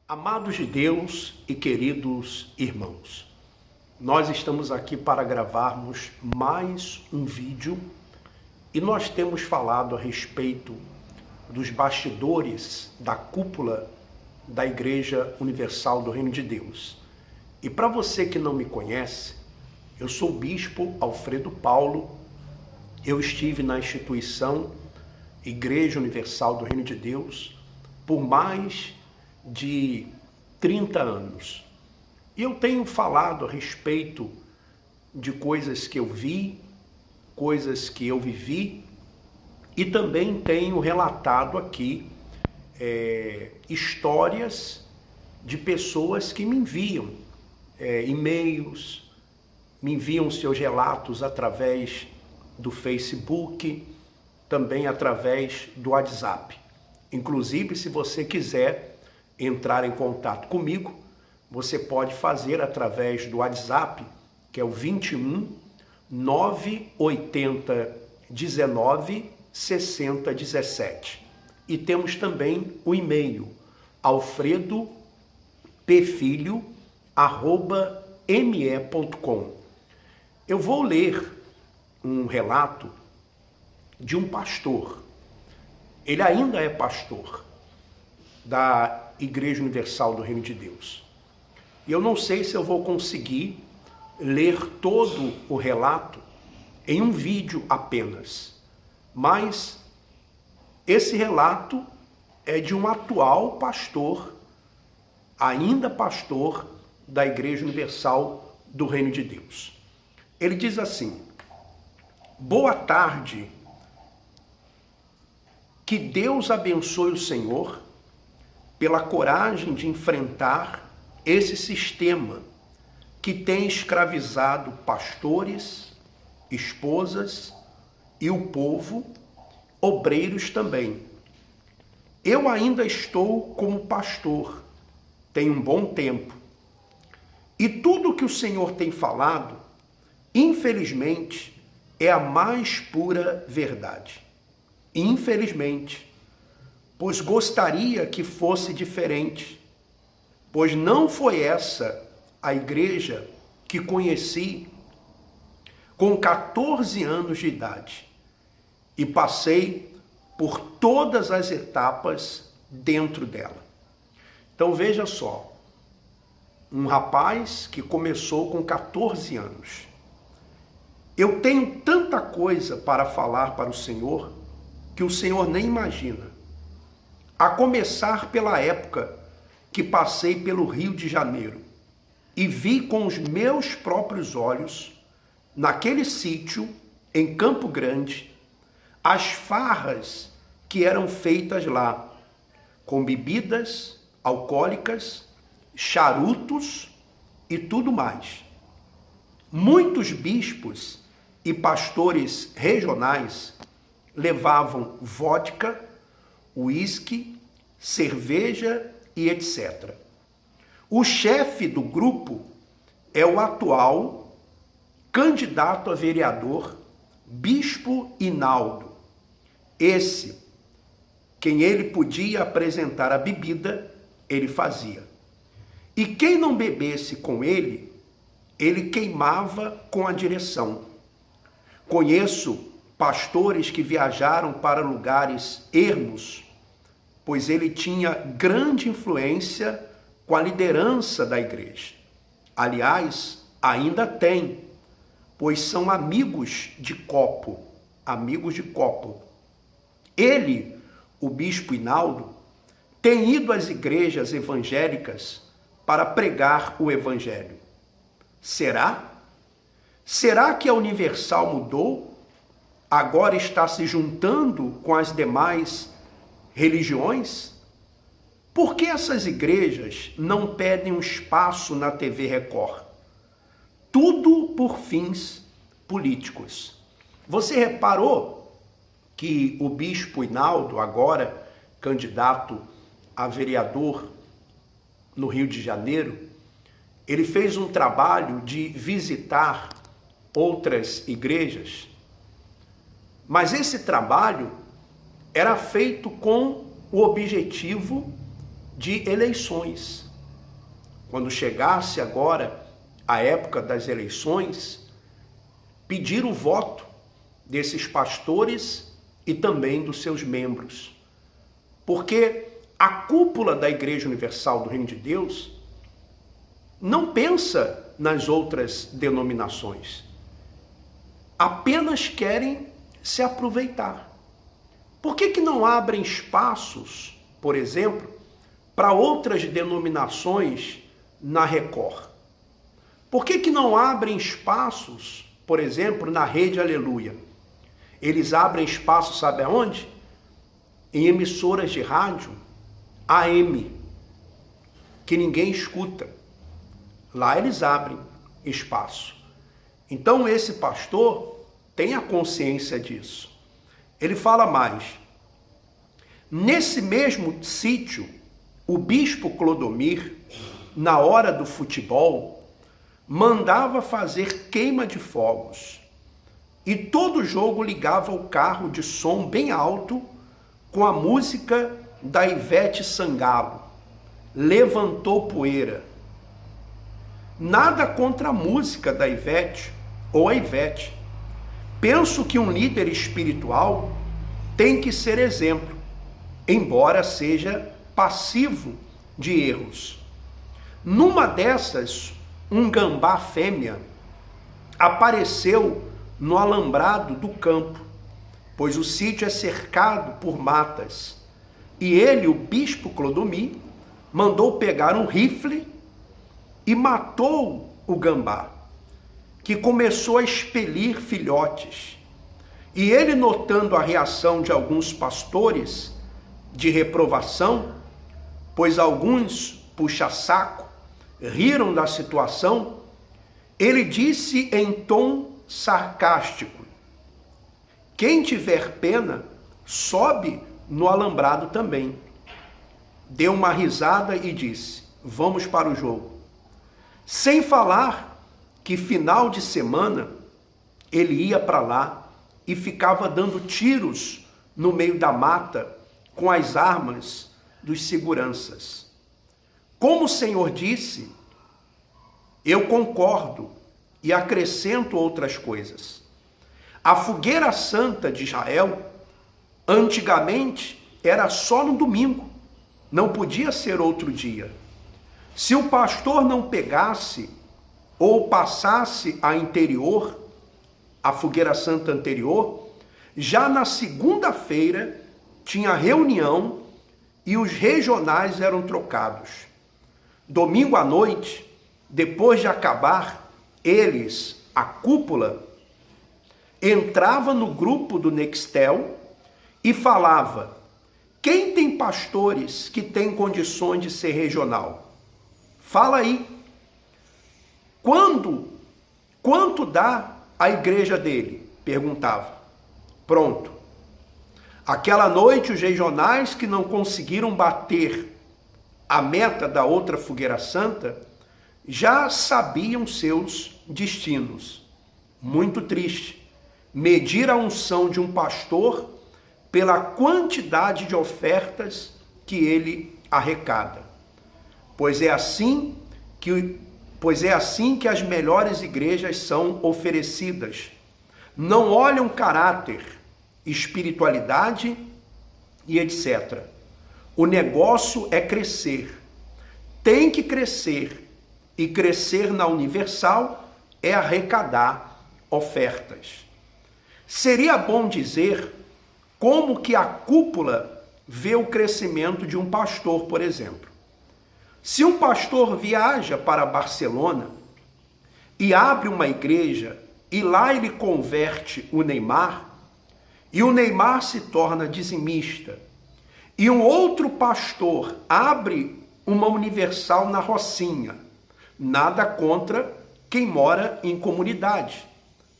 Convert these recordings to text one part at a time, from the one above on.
Amados de Deus e queridos irmãos, nós estamos aqui para gravarmos mais um vídeo e nós temos falado a respeito dos bastidores da cúpula da Igreja Universal do Reino de Deus. E para você que não me conhece, eu sou o Bispo Alfredo Paulo, eu estive na instituição Igreja Universal do Reino de Deus por mais de 30 anos. E eu tenho falado a respeito de coisas que eu vi, coisas que eu vivi, e também tenho relatado aqui histórias de pessoas que me enviam e-mails, me enviam seus relatos através do Facebook, também através do WhatsApp. Inclusive, se você quiser entrar em contato comigo, você pode fazer através do WhatsApp, que é o 21 980 19 60 17. E temos também o e-mail alfredopfilho@me.com. Eu vou ler um relato de um pastor. Ele ainda é pastor da Igreja Universal do Reino de Deus. E eu não sei se eu vou conseguir ler todo o relato em um vídeo apenas, mas esse relato é de um atual pastor, ainda pastor da Igreja Universal do Reino de Deus. Ele diz assim: boa tarde, que Deus abençoe o Senhor pela coragem de enfrentar esse sistema que tem escravizado pastores, esposas e o povo, obreiros também. Eu ainda estou como pastor, tem um bom tempo, e tudo que o Senhor tem falado, infelizmente, é a mais pura verdade. Infelizmente, pois gostaria que fosse diferente, pois não foi essa a igreja que conheci com 14 anos de idade e passei por todas as etapas dentro dela. Então veja só, um rapaz que começou com 14 anos. Eu tenho tanta coisa para falar para o Senhor que o Senhor nem imagina. A começar pela época que passei pelo Rio de Janeiro e vi com os meus próprios olhos, naquele sítio, em Campo Grande, as farras que eram feitas lá, com bebidas alcoólicas, charutos e tudo mais. Muitos bispos e pastores regionais levavam vodka, uísque, cerveja e etc. O chefe do grupo é o atual candidato a vereador, Bispo Hinaldo. Esse, quem ele podia apresentar a bebida, ele fazia. E quem não bebesse com ele, ele queimava com a direção. Conheço pastores que viajaram para lugares ermos, pois ele tinha grande influência com a liderança da igreja. Aliás, ainda tem, pois são amigos de copo. Ele, o Bispo Hinaldo, tem ido às igrejas evangélicas para pregar o evangelho. Será? Será que a Universal mudou? Agora está se juntando com as demais religiões? Por que essas igrejas não pedem um espaço na TV Record? Tudo por fins políticos. Você reparou que o Bispo Hinaldo, agora candidato a vereador no Rio de Janeiro, ele fez um trabalho de visitar outras igrejas, mas esse trabalho era feito com o objetivo de eleições. Quando chegasse agora a época das eleições, pedir o voto desses pastores e também dos seus membros. Porque a cúpula da Igreja Universal do Reino de Deus não pensa nas outras denominações. Apenas querem se aproveitar. Por que não abrem espaços, por exemplo, para outras denominações na Record? Por que não abrem espaços, por exemplo, na Rede Aleluia? Eles abrem espaço, sabe aonde? Em emissoras de rádio AM, que ninguém escuta. Lá eles abrem espaço. Então esse pastor tem a consciência disso. Ele fala mais. Nesse mesmo sítio, o bispo Clodomir, na hora do futebol, mandava fazer queima de fogos. E todo jogo ligava o carro de som bem alto com a música da Ivete Sangalo. Levantou poeira. Nada contra a música da Ivete ou a Ivete. Penso que um líder espiritual tem que ser exemplo, embora seja passivo de erros. Numa dessas, um gambá fêmea apareceu no alambrado do campo, pois o sítio é cercado por matas. E ele, o bispo Clodomir, mandou pegar um rifle e matou o gambá, que começou a expelir filhotes. E ele, notando a reação de alguns pastores de reprovação, pois alguns puxa-saco riram da situação, ele disse em tom sarcástico: quem tiver pena, sobe no alambrado também. Deu uma risada e disse: vamos para o jogo. Sem falar que final de semana ele ia para lá e ficava dando tiros no meio da mata com as armas dos seguranças. Como o Senhor disse, eu concordo e acrescento outras coisas. A fogueira santa de Israel, antigamente, era só no domingo, não podia ser outro dia. Se o pastor não pegasse ou passasse a anterior, a fogueira santa anterior, já na segunda-feira tinha reunião e os regionais eram trocados. Domingo à noite, depois de acabar, eles, a cúpula, entrava no grupo do Nextel e falava: quem tem pastores que têm condições de ser regional? Fala aí. Quanto dá a igreja dele? Perguntava. Pronto. Aquela noite, os regionais que não conseguiram bater a meta da outra fogueira santa já sabiam seus destinos. Muito triste. Medir a unção de um pastor pela quantidade de ofertas que ele arrecada. Pois é assim que as melhores igrejas são oferecidas. Não olham caráter, espiritualidade e etc. O negócio é crescer. Tem que crescer. E crescer na Universal é arrecadar ofertas. Seria bom dizer como que a cúpula vê o crescimento de um pastor, por exemplo. Se um pastor viaja para Barcelona e abre uma igreja e lá ele converte o Neymar, e o Neymar se torna dizimista, e um outro pastor abre uma Universal na Rocinha, nada contra quem mora em comunidade,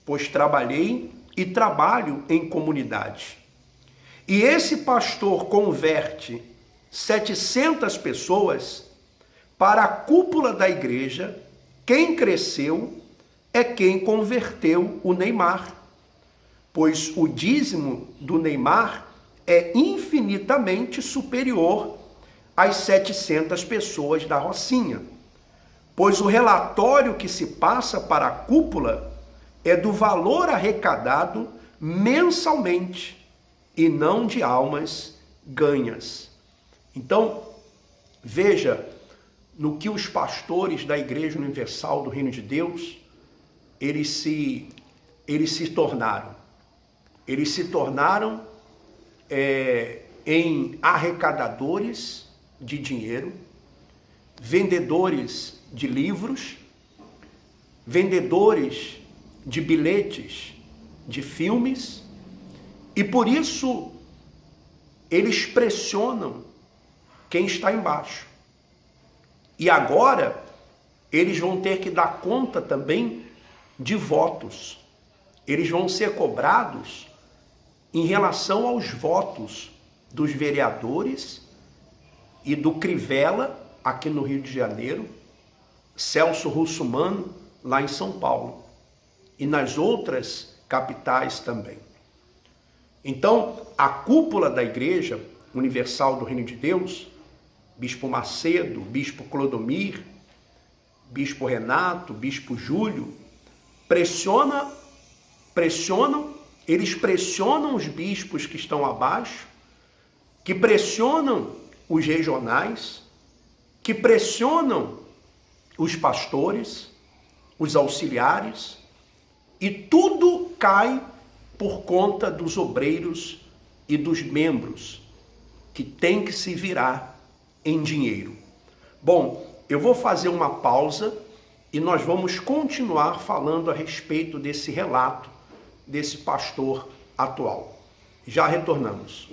pois trabalhei e trabalho em comunidade. E esse pastor converte 700 pessoas para a cúpula da igreja. Quem cresceu é quem converteu o Neymar, pois o dízimo do Neymar é infinitamente superior as 700 pessoas da Rocinha, pois o relatório que se passa para a cúpula é do valor arrecadado mensalmente e não de almas ganhas. Então, veja no que os pastores da Igreja Universal do Reino de Deus, eles se tornaram. Eles se tornaram em arrecadadores de dinheiro, vendedores de livros, vendedores de bilhetes de filmes, e por isso eles pressionam quem está embaixo. E agora eles vão ter que dar conta também de votos. Eles vão ser cobrados em relação aos votos dos vereadores e do Crivella, aqui no Rio de Janeiro, Celso Russomano, lá em São Paulo, e nas outras capitais também. Então, a cúpula da Igreja Universal do Reino de Deus, Bispo Macedo, Bispo Clodomir, Bispo Renato, Bispo Júlio, eles pressionam os bispos que estão abaixo, que pressionam os regionais, que pressionam os pastores, os auxiliares, e tudo cai por conta dos obreiros e dos membros, que tem que se virar em dinheiro. Bom, eu vou fazer uma pausa e nós vamos continuar falando a respeito desse relato desse pastor atual. Já retornamos.